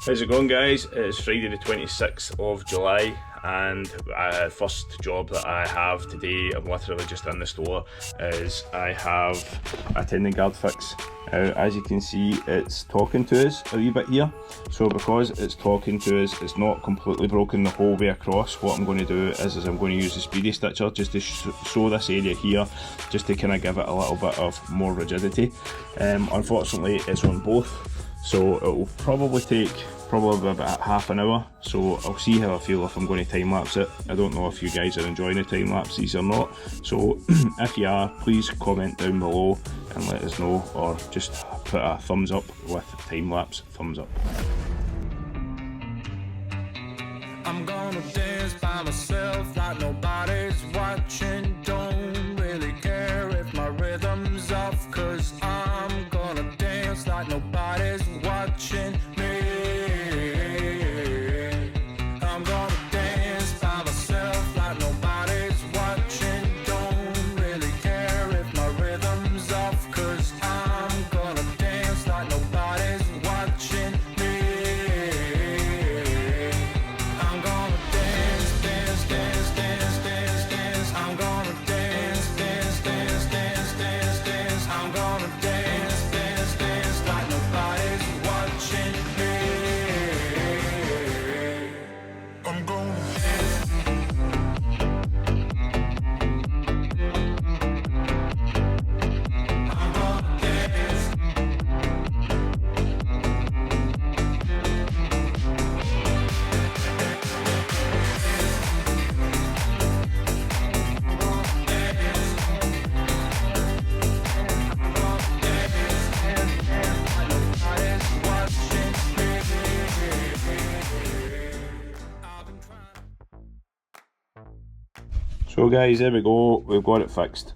How's it going, guys? It's Friday the 26th of July and first job that I have today, I'm literally just in the store, is I have a tendon guard fix. As you can see, it's talking to us a wee bit here, so because it's talking to us, it's not completely broken the whole way across. What I'm going to do is I'm going to use the Speedy Stitcher just to show this area here, just to kind of give it a little bit of more rigidity. Unfortunately it's on both, so it will probably take about half an hour, so I'll see how I feel if I'm going to time lapse it. I don't know if you guys are enjoying the time lapses or not, so if you are, please comment down below and let us know, or just put a thumbs up with time lapse thumbs up. I'm gonna dance by myself like nobody's watching. Don't really care if my rhythm's off, cause I'm gonna dance like nobody's watching me. I'm gonna dance by myself like nobody's watching. Don't really care if my rhythm's off, cause I'm gonna dance like nobody's watching me. I'm gonna dance, dance, dance, dance, dance, dance. I'm gonna dance, dance, dance, dance, dance, dance. I'm gonna dance, dance, dance like nobody's watching me. I'm gonna So guys, there we go, we've got it fixed.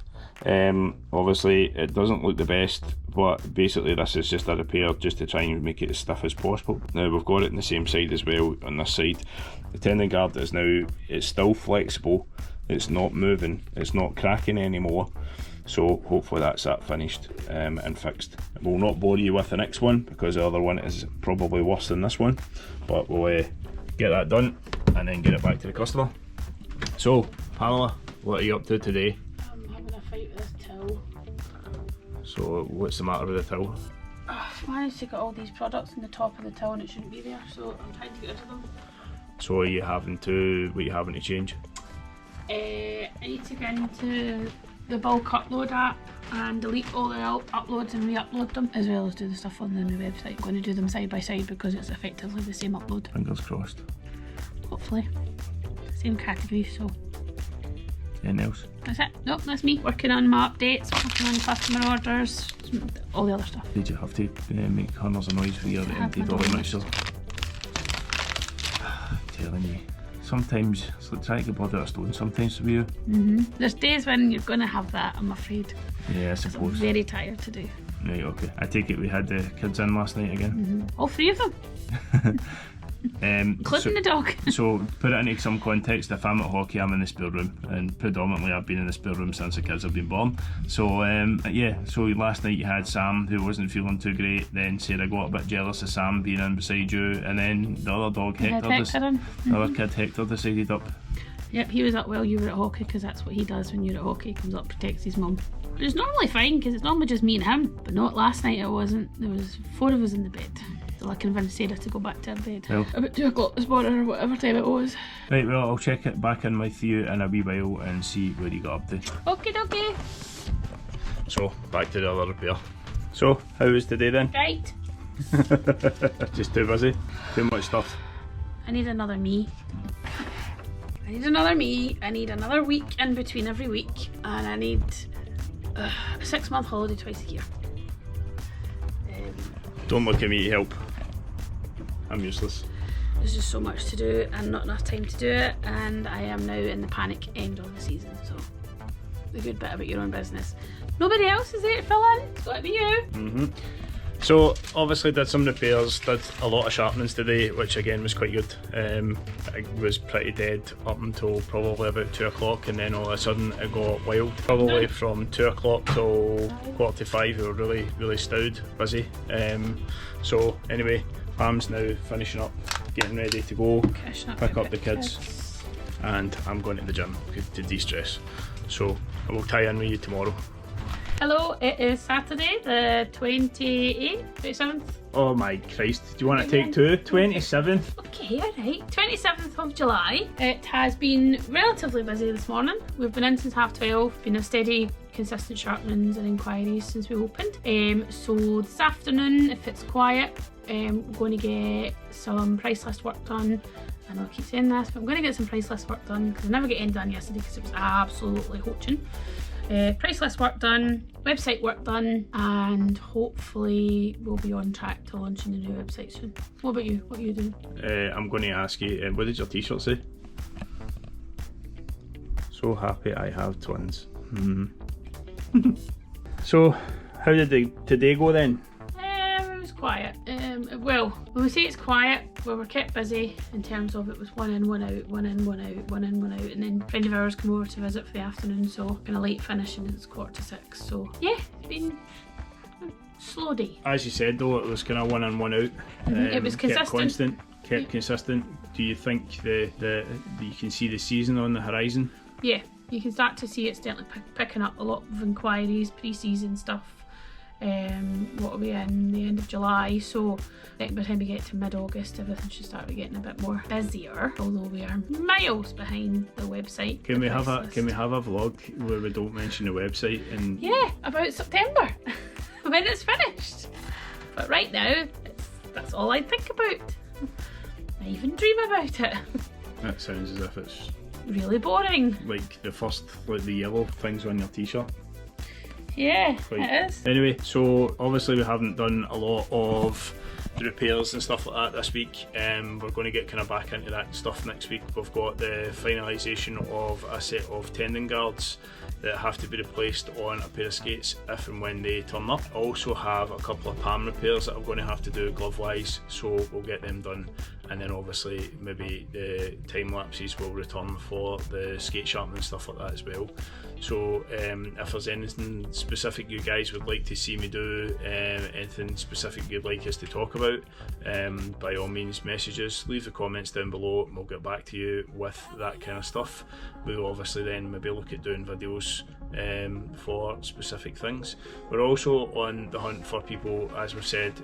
Obviously it doesn't look the best, but basically this is just a repair just to try and make it as stiff as possible. Now we've got it on the same side as well, on this side. The tendon guard is now, it's still flexible, it's not moving, it's not cracking anymore. So hopefully that's that finished and fixed. We'll not bore you with the next one because the other one is probably worse than this one, but we'll get that done and then get it back to the customer. So Pamela, what are you up to today? I'm having a fight with this towel. So what's the matter with the towel? I've managed to get all these products in the top of the towel and it shouldn't be there, so I'm trying to get rid of them. So are you having to, what are you having to change? I need to get into the bulk upload app and delete all the uploads and re-upload them, as well as do the stuff on the new website. I'm going to do them side by side because it's effectively the same upload. Fingers crossed. Hopefully. Same category, so. Anything else? That's it. Nope, that's me. Working on my updates, working on customer orders, all the other stuff. Did you have to make hundreds of noise for your empty dolly mixture? Telling you. Sometimes it's like trying to get blood out of stone sometimes with you. There's days when you're going to have that, I'm afraid. Yeah, I I'm suppose. very tired today. Right, okay. I take it we had the kids in last night again? All three of them, including the dog. So put it into some context, if I'm at hockey I'm in the spare room, and predominantly I've been in the spare room since the kids have been born. So yeah, so last night you had Sam who wasn't feeling too great, then Sarah got a bit jealous of Sam being in beside you, and then the other dog Hector, the other kid Hector decided up. Yep, he was up while you were at hockey because that's what he does when you're at hockey. He comes up, protects his mum. But it's normally fine because it's normally just me and him, but not last night. It wasn't. There was 4 of us in the bed. So I convinced Sarah to go back to her bed. Well, about 2 o'clock this morning or whatever time it was. Right, well I'll check it back in with you in a wee while and see where you got up to. Okie dokie. So back to the other repair. So how was today then? Right. Just too busy? Too much stuff? I need another me. I need another me. I need another week in between every week, and I need a 6-month holiday twice a year. Don't look at me to help. I'm useless. There's just so much to do and not enough time to do it, and I am now in the panic end of the season, so the good bit about your own business. Nobody else is there to fill in, it's got to be you. So obviously did some repairs, did a lot of sharpenings today, which again was quite good. I was pretty dead up until probably about 2 o'clock, and then all of a sudden it got wild. Probably from 2 o'clock till 4:45 we were really stowed, busy. So anyway, Pam's now finishing up, getting ready to go, pick up the kids, and I'm going to the gym to de-stress. So I will tie in with you tomorrow. Hello, it is Saturday the 28th, 27th. Oh my Christ, do you want to take two? 27th? Okay, alright. 27th of July. It has been relatively busy this morning. We've been in since 12:30, been a steady, consistent sharpenings and inquiries since we opened. So this afternoon, if it's quiet, we're going to get some price list work done. I know I keep saying this, but I'm going to get some price list work done because I never get any done yesterday because it was absolutely hoaching. Price list work done, website work done, and hopefully we'll be on track to launching the new website soon. What about you? What are you doing? I'm going to ask you, what did your t-shirt say? So happy I have twins. So, how did today go then? It was quiet. Well, when we say it's quiet, well, we're kept busy in terms of it was one in, one out, one in, one out, one in, one out, and then a friend of ours came over to visit for the afternoon, so kind of late finish and it's 5:45. So yeah, it's been a slow day. As you said though, it was kind of one in, one out. It was consistent. Kept consistent. Do you think that you can see the season on the horizon? Yeah, you can start to see it's definitely picking up a lot of inquiries, pre-season stuff. What are we in? The end of July, so I think by the time we get to mid-August everything should start getting a bit more busier, although we are miles behind the website. Can we have a vlog where we don't mention the website? And yeah, about September when it's finished, but right now that's all I think about. I even dream about it. That sounds as if it's really boring, like the yellow things on your t-shirt. Yeah, it is. Anyway, so obviously we haven't done a lot of the repairs and stuff like that this week. We're going to get kind of back into that stuff next week. We've got the finalisation of a set of tendon guards that have to be replaced on a pair of skates if and when they turn up. I also have a couple of PAM repairs that I'm going to have to do glove wise, so we'll get them done, and then obviously maybe the time lapses will return for the skate sharpening and stuff like that as well. So if there's anything specific you guys would like to see me do, anything specific you'd like us to talk about, by all means message us, leave the comments down below and we'll get back to you with that kind of stuff. We'll obviously then maybe look at doing videos for specific things. We're also on the hunt for people, as we've said,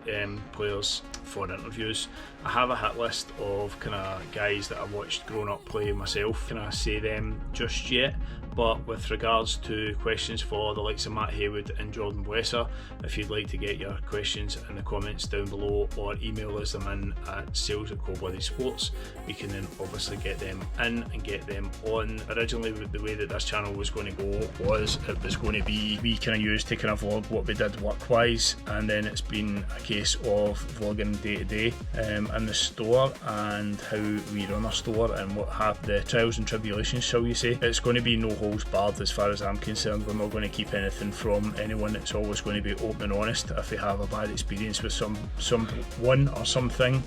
players for interviews. I have a hit list of kind of guys that I've watched growing up play myself. Can I say them just yet? But with regards to questions for the likes of Matt Haywood and Jordan Blesser, if you'd like to get your questions in the comments down below or email us them in at sales@coldbloodedsports, we can then obviously get them in and get them on. Originally the way that this channel was going to go was it was going to be we kind of used to kind of vlog what we did work wise, and then it's been a case of vlogging day to day in the store and how we run our store and what have the trials and tribulations, shall you say. It's going to be no holds barred as far as I'm concerned. We're not going to keep anything from anyone. It's always going to be open and honest. If we have a bad experience with someone or something,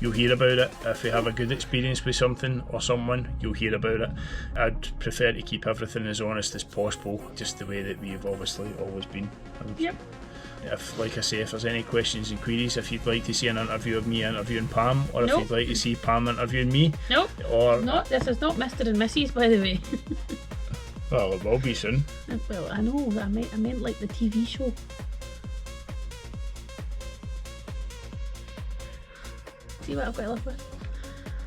you'll hear about it. If we have a good experience with something or someone, you'll hear about it. I'd prefer to keep everything as honest as possible, just the way that we've obviously always been. Yep. If, like I say, if there's any questions and queries, if you'd like to see an interview of me interviewing Pam, or if you'd like to see Pam interviewing me, or this is not Mr. and Mrs. by the way. Well, it will be soon. Well, I know, I meant like the TV show. See what I've got to live with.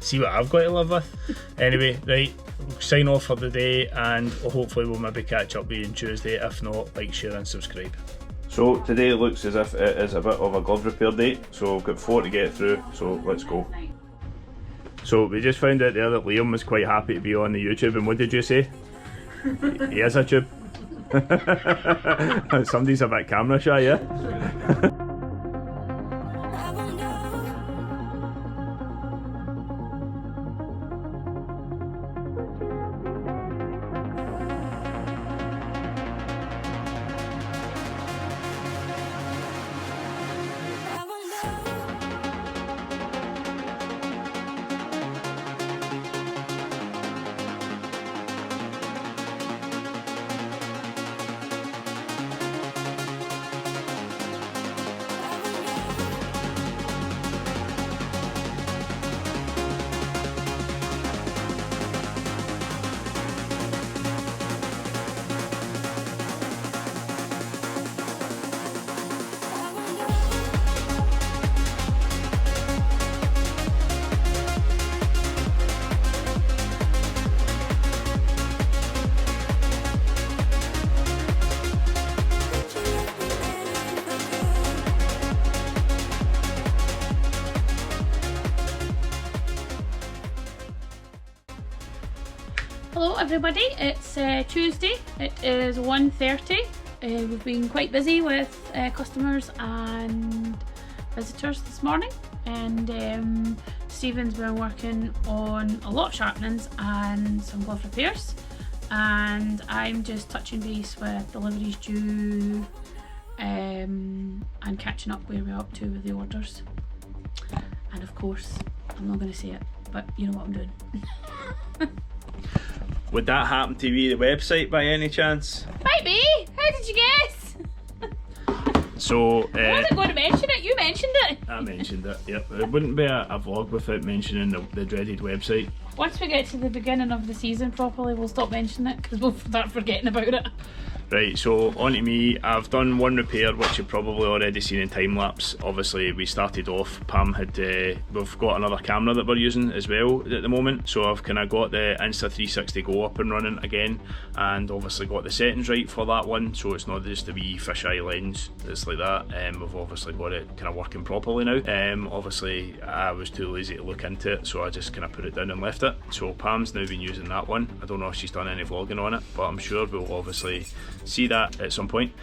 See what I've got to live with. Anyway, right, we'll sign off for the day, and hopefully we'll maybe catch up with you on Tuesday. If not, like, share and subscribe. So today looks as if it is a bit of a glove repair day, so we've got 4 to get through, so let's go. So we just found out there that Liam was quite happy to be on the YouTube, and what did you say? He is a tube. Somebody's a bit camera shy, yeah? Hello everybody, it's Tuesday, it is 1:30. We've been quite busy with customers and visitors this morning, and Stephen's been working on a lot of sharpenings and some glove repairs, and I'm just touching base with deliveries due and catching up where we're up to with the orders. And of course, I'm not going to say it, but you know what I'm doing. Would that happen to be the website by any chance? Might be! How did you guess? So, I wasn't going to mention it, you mentioned it! I mentioned it, yep. It wouldn't be a vlog without mentioning the dreaded website. Once we get to the beginning of the season properly, we'll stop mentioning it because we'll start forgetting about it. Right, so on to me. I've done one repair which you've probably already seen in time lapse. Obviously we started off, Pam had, we've got another camera that we're using as well at the moment, so I've kind of got the Insta360 Go up and running again, and obviously got the settings right for that one, so it's not just a wee fisheye lens, it's like that. We've obviously got it kind of working properly now. Obviously I was too lazy to look into it, so I just kind of put it down and left it. So Pam's now been using that one. I don't know if she's done any vlogging on it, but I'm sure we'll obviously see that at some point.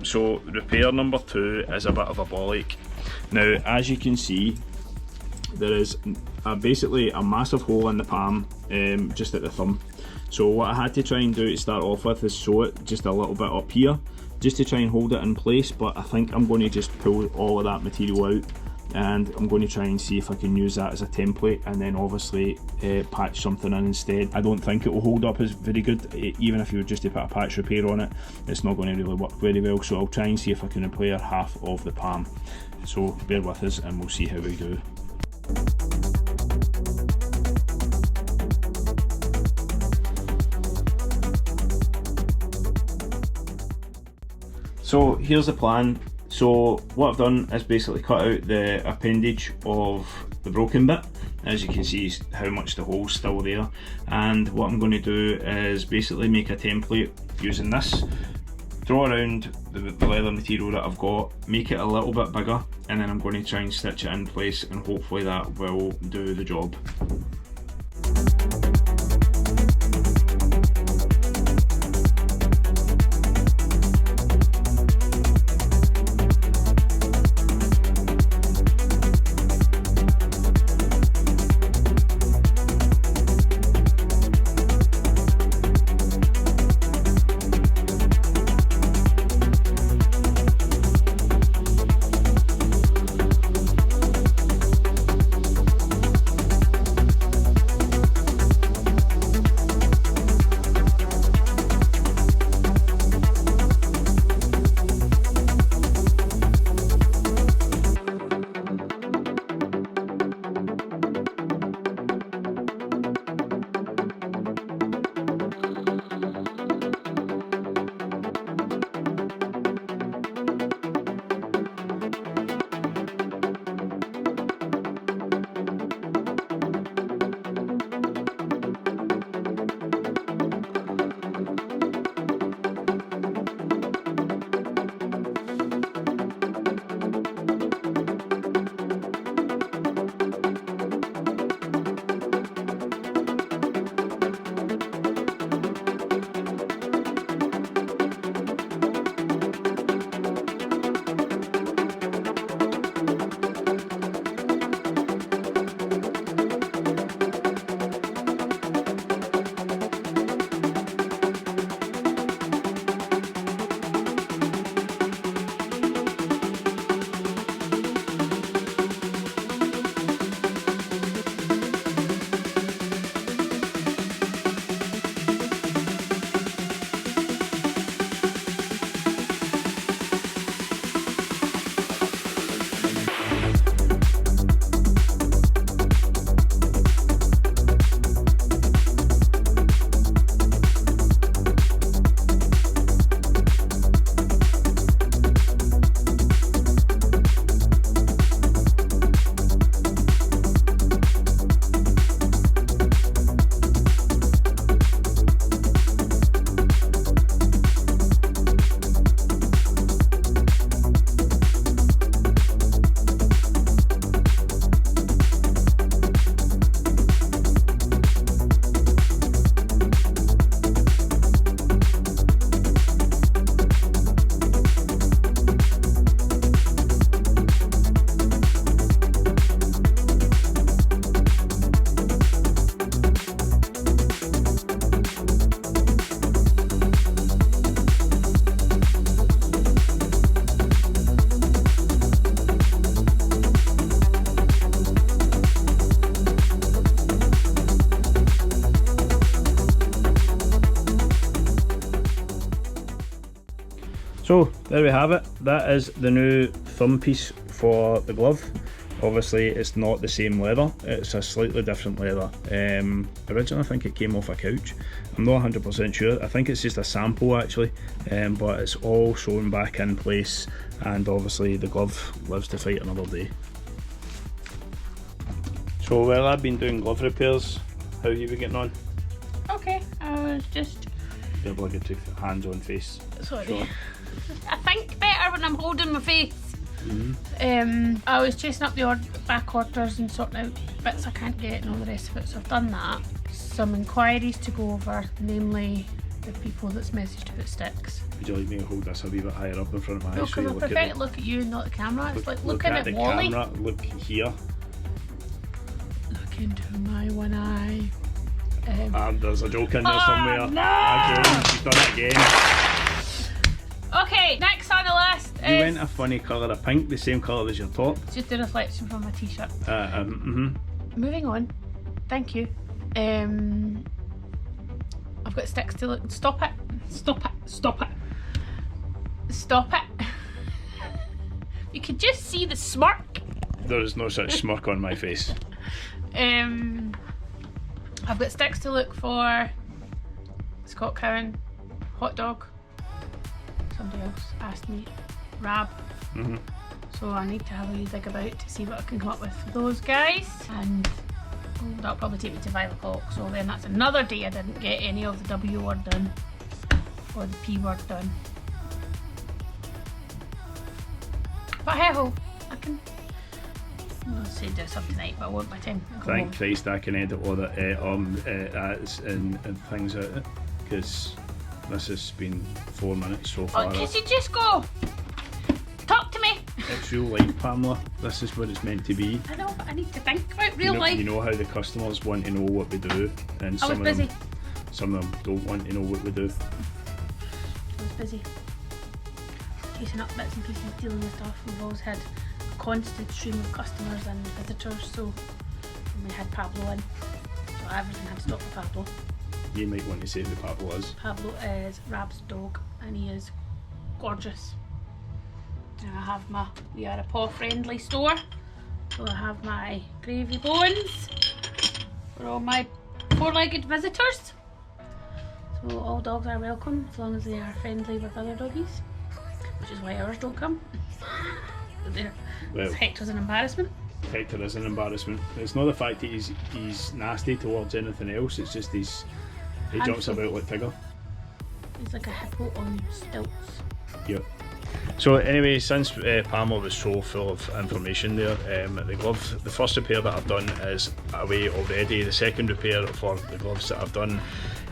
So repair number 2 is a bit of a bollock. Now, as you can see, there is basically a massive hole in the palm, just at the thumb. So what I had to try and do to start off with is sew it just a little bit up here, just to try and hold it in place, but I think I'm going to just pull all of that material out, and I'm going to try and see if I can use that as a template, and then obviously patch something in instead. I don't think it will hold up as very good. Even if you were just to put a patch repair on it, it's not going to really work very well, so I'll try and see if I can repair half of the palm. So bear with us and we'll see how we do. So here's the plan. So what I've done is basically cut out the appendage of the broken bit. As you can see how much the hole's still there, and what I'm going to do is basically make a template using this, draw around the leather material that I've got, make it a little bit bigger, and then I'm going to try and stitch it in place, and hopefully that will do the job. So there we have it. That is the new thumb piece for the glove. Obviously it's not the same leather, it's a slightly different leather. Originally I think it came off a couch. I'm not 100% sure, I think it's just a sample actually, but it's all sewn back in place, and obviously the glove lives to fight another day. So while I've been doing glove repairs, how have you been getting on? Okay, I was just... You have like a hands-on face. Sorry. Sure. I think better when I'm holding my face. I was chasing up the back orders and sorting out bits I can't get and all the rest of it, so I've done that. Some inquiries to go over, namely the people that's messaged about sticks. Would you like me to hold this a wee bit higher up in front of my No, eyes? because I prefer to look at you and not the camera. It's like looking at the Wally. camera, look here. Look into my one eye. And there's a joke in there somewhere. No! Again, she's done it again. Okay, next on the list You is... went a funny colour of pink, the same colour as your top. It's just a reflection from my t-shirt. Mm-hmm. Moving on. Thank you. I've got sticks to look. Stop it. Stop it. Stop it. Stop it. You could just see the smirk. There is no such smirk on my face. I've got sticks to look for. Scott Cowan, hot dog. Somebody else asked me. Rab. So I need to have a wee dig about to see what I can come up with for those guys. And that'll probably take me to 5 o'clock. So then that's another day I didn't get any of the W word done. Or the P word done. But hey ho, I can... I'll say do some tonight, but I won't by the time I go Thank home. Christ I can edit all the ads and things out of it, because this has been 4 minutes so far. Oh, can you just go? Talk to me! It's real life, Pamela. This is what it's meant to be. I know, but I need to think about real life. You know how the customers want to know what we do, and I was busy. Some of them don't want to know what we do. I was busy. Chasing up bits and pieces, dealing with stuff. We've always had a constant stream of customers and visitors, so and we had Pablo in. So everything had to stop for Pablo. You might want to say who Pablo is. Pablo is Rab's dog and he is gorgeous. And I have we are a paw friendly store. So I have my gravy bones for all my 4-legged visitors. So all dogs are welcome as long as they are friendly with other doggies. Which is why ours don't come. Well, Hector's an embarrassment. Hector is an embarrassment. It's not the fact that he's nasty towards anything else, it's just he jumps about like Tigger. He's like a hippo on stilts. Yep. So anyway, since Pamela was so full of information there, the glove, the first repair that I've done is away already. The second repair for the gloves that I've done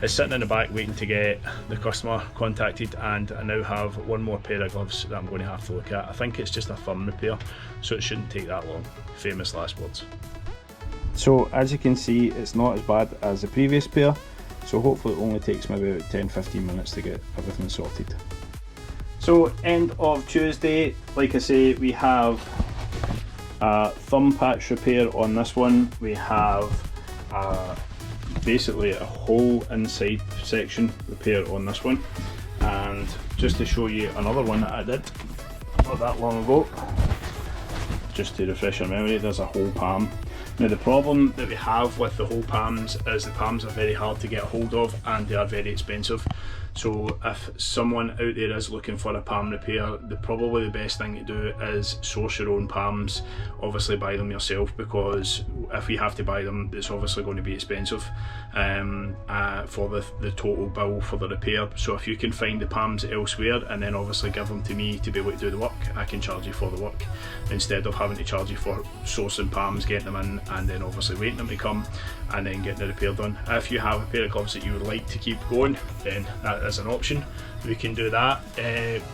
is sitting in the back waiting to get the customer contacted, and I now have one more pair of gloves that I'm going to have to look at. I think it's just a thumb repair, so it shouldn't take that long. Famous last words. So as you can see, it's not as bad as the previous pair, so hopefully it only takes me about 10-15 minutes to get everything sorted. So end of Tuesday, like I say, we have a thumb patch repair on this one. We have basically a whole inside section repair on this one, and just to show you another one that I did not that long ago, just to refresh your memory, there's a whole palm. Now the problem that we have with the whole palms is the palms are very hard to get a hold of and they are very expensive. So if someone out there is looking for a palm repair, probably the best thing to do is source your own palms. Obviously buy them yourself, because if we have to buy them, it's obviously going to be expensive for the total bill for the repair. So if you can find the palms elsewhere and then obviously give them to me to be able to do the work, I can charge you for the work instead of having to charge you for sourcing palms, getting them in, and then obviously waiting them to come and then getting the repair done. If you have a pair of gloves that you would like to keep going, then that is an option. We can do that.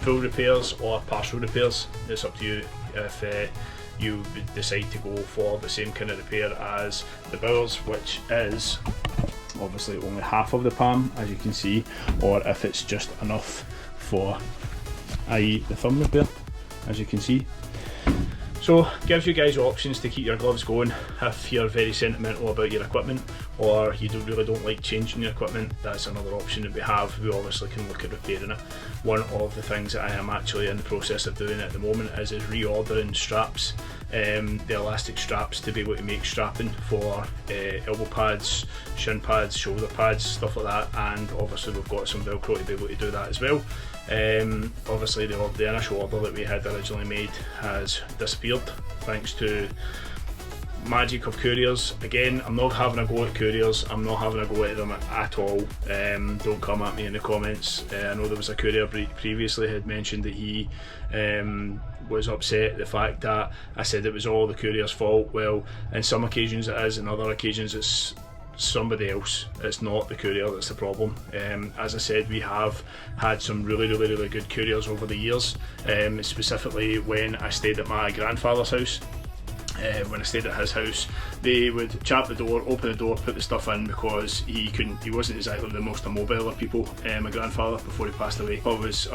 Full repairs or partial repairs, it's up to you. If you decide to go for the same kind of repair as the Bowers, which is obviously only half of the palm, as you can see, or if it's just enough for, i.e. the thumb repair, as you can see. So gives you guys options to keep your gloves going if you're very sentimental about your equipment, or you really don't like changing your equipment, that's another option that we have. We obviously can look at repairing it. One of the things that I am actually in the process of doing at the moment is reordering straps, the elastic straps, to be able to make strapping for elbow pads, shin pads, shoulder pads, stuff like that, and obviously we've got some Velcro to be able to do that as well. Obviously the initial order that we had originally made has disappeared thanks to magic of couriers. Again, I'm not having a go at couriers, I'm not having a go at them at all. Don't come at me in the comments. I know there was a courier previously had mentioned that he was upset at the fact that I said it was all the courier's fault. Well, in some occasions it is, in other occasions it's somebody else. It's not the courier that's the problem. As I said, we have had some really good couriers over the years, specifically when I stayed at my grandfather's house. When I stayed at his house, they would chap the door, open the door, put the stuff in, because he wasn't exactly the most immobile of people. My grandfather, before he passed away,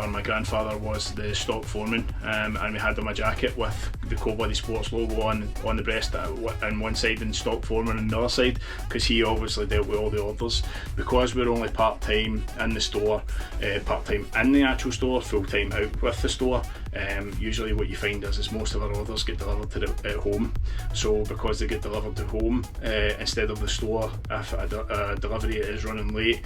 my grandfather was the stock foreman, and we had him a jacket with the Cold Blooded Sports logo on the breast on one side and stock foreman on the other side, because he obviously dealt with all the orders. Because we're only part-time in the store, part-time in the actual store, full-time out with the store, usually what you find is most of our orders get delivered at home. So because they get delivered to home instead of the store, if a delivery is running late,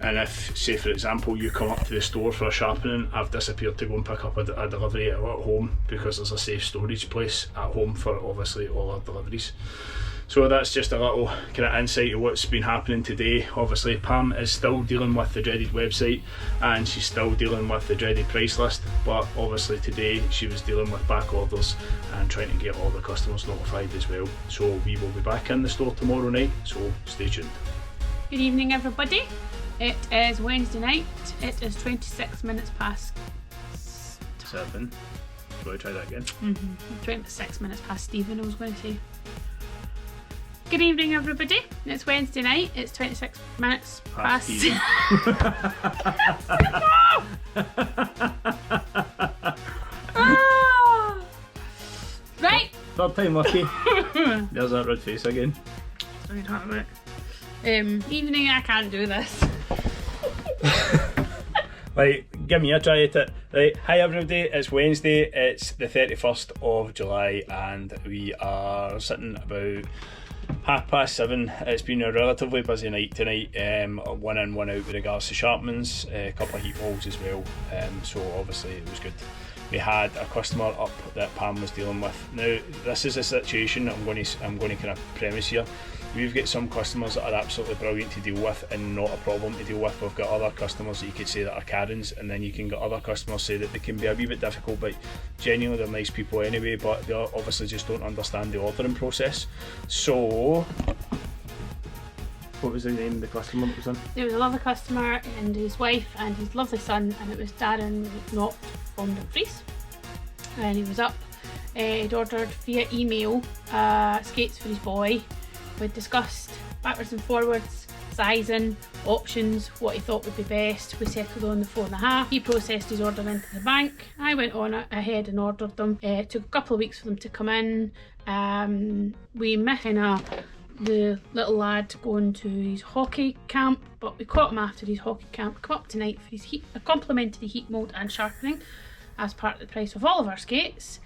and if, say for example, you come up to the store for a sharpening, I've disappeared to go and pick up a delivery at home, because there's a safe storage place at home for obviously all our deliveries. So that's just a little kind of insight of what's been happening today. Obviously Pam is still dealing with the dreaded website, and she's still dealing with the dreaded price list, but obviously today she was dealing with back orders and trying to get all the customers notified as well. So we will be back in the store tomorrow night, so stay tuned. Good evening, everybody. It is Wednesday night. It is 26 minutes past 7. Shall I try that again? 26 minutes past Stephen, I was going to say. Good evening, everybody. It's Wednesday night. It's 26 minutes past. Right. Third time lucky. There's that red face again. What are you talking about? Evening, I can't do this. Right, give me a try at it. Right, hi everybody, it's Wednesday, it's the 31st of July, and we are sitting about 7:30. It's been a relatively busy night tonight, one in, one out with regards to sharpenings, a couple of heat walls as well, so obviously it was good. We had a customer up that Pam was dealing with. Now, this is a situation I'm going to kind of premise here. We've got some customers that are absolutely brilliant to deal with and not a problem to deal with. We've got other customers that you could say that are Karens, and then you can get other customers say that they can be a wee bit difficult, but genuinely they're nice people anyway, but they obviously just don't understand the ordering process. So, what was the name of the customer that was in? There was a lovely customer and his wife and his lovely son, and it was Darren Knott from Dumfries. And he was up. He'd ordered via email skates for his boy. We'd discussed backwards and forwards, sizing, options, what he thought would be best. We settled on the 4.5. He processed his order into the bank. I went on ahead and ordered them. It took a couple of weeks for them to come in. We missed the little lad going to his hockey camp, but we caught him after his hockey camp. Come up tonight for his complimentary heat mould and sharpening as part of the price of all of our skates.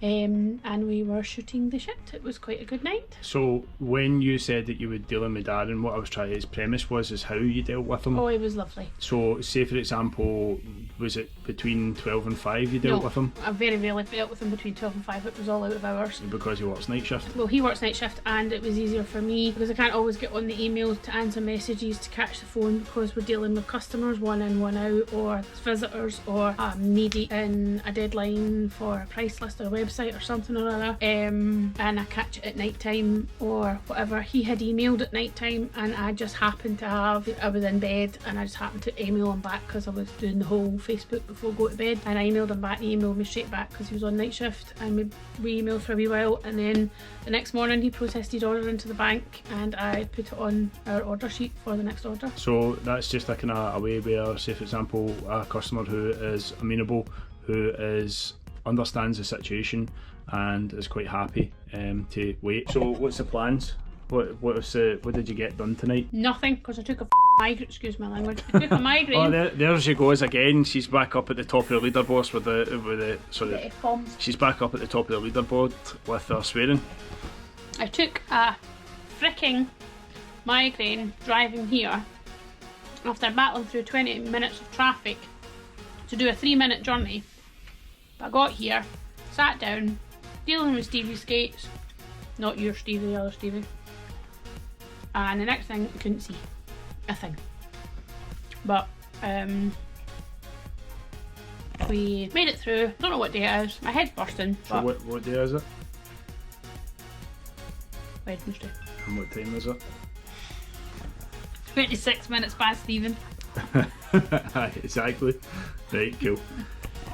And we were shooting the shit. It was quite a good night. So when you said that you would deal with Darren, what I was trying, his premise was how you dealt with him. Oh, it was lovely. So say for example, was it between 12 and 5 you dealt with him? I very rarely dealt with him between 12 and 5. It was all out of hours. Because he works night shift? Well, he works night shift, and it was easier for me because I can't always get on the emails to answer messages, to catch the phone, because we're dealing with customers, one in, one out, or visitors, or needy in a deadline for a price list or a website or something or other, and I catch it at night time or whatever. He had emailed at night time, and I just happened to I was in bed, and I just happened to email him back because I was doing the whole Facebook before go to bed, and I emailed him back. He emailed me straight back because he was on night shift, and we emailed for a wee while, and then the next morning he processed his order into the bank, and I put it on our order sheet for the next order. So that's just a kind of a way where, say for example, a customer who is amenable, who understands the situation and is quite happy to wait. So what's the plans? What did you get done tonight? Nothing, because I took a migraine. Excuse my language. I took a migraine. Oh, there she goes again. She's back up at the top of the leaderboard with the sorry. The F-bombs. She's back up at the top of the leaderboard with her swearing. I took a freaking migraine driving here after battling through 20 minutes of traffic to do a 3-minute journey. But I got here, sat down, dealing with Stevie's skates. Not your Stevie, the other Stevie. And the next thing, I couldn't see a thing. But we made it through. Don't know what day it is. My head's bursting. So But what day is it? Wednesday. And what time is it? 26 minutes past Stephen. Exactly. Right, cool.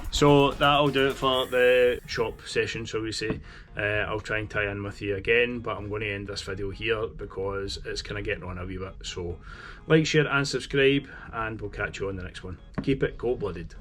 So that'll do it for the shop session, shall we say. I'll try and tie in with you again, but I'm going to end this video here because it's kind of getting on a wee bit. So like, share and subscribe, and we'll catch you on the next one. Keep it cold-blooded.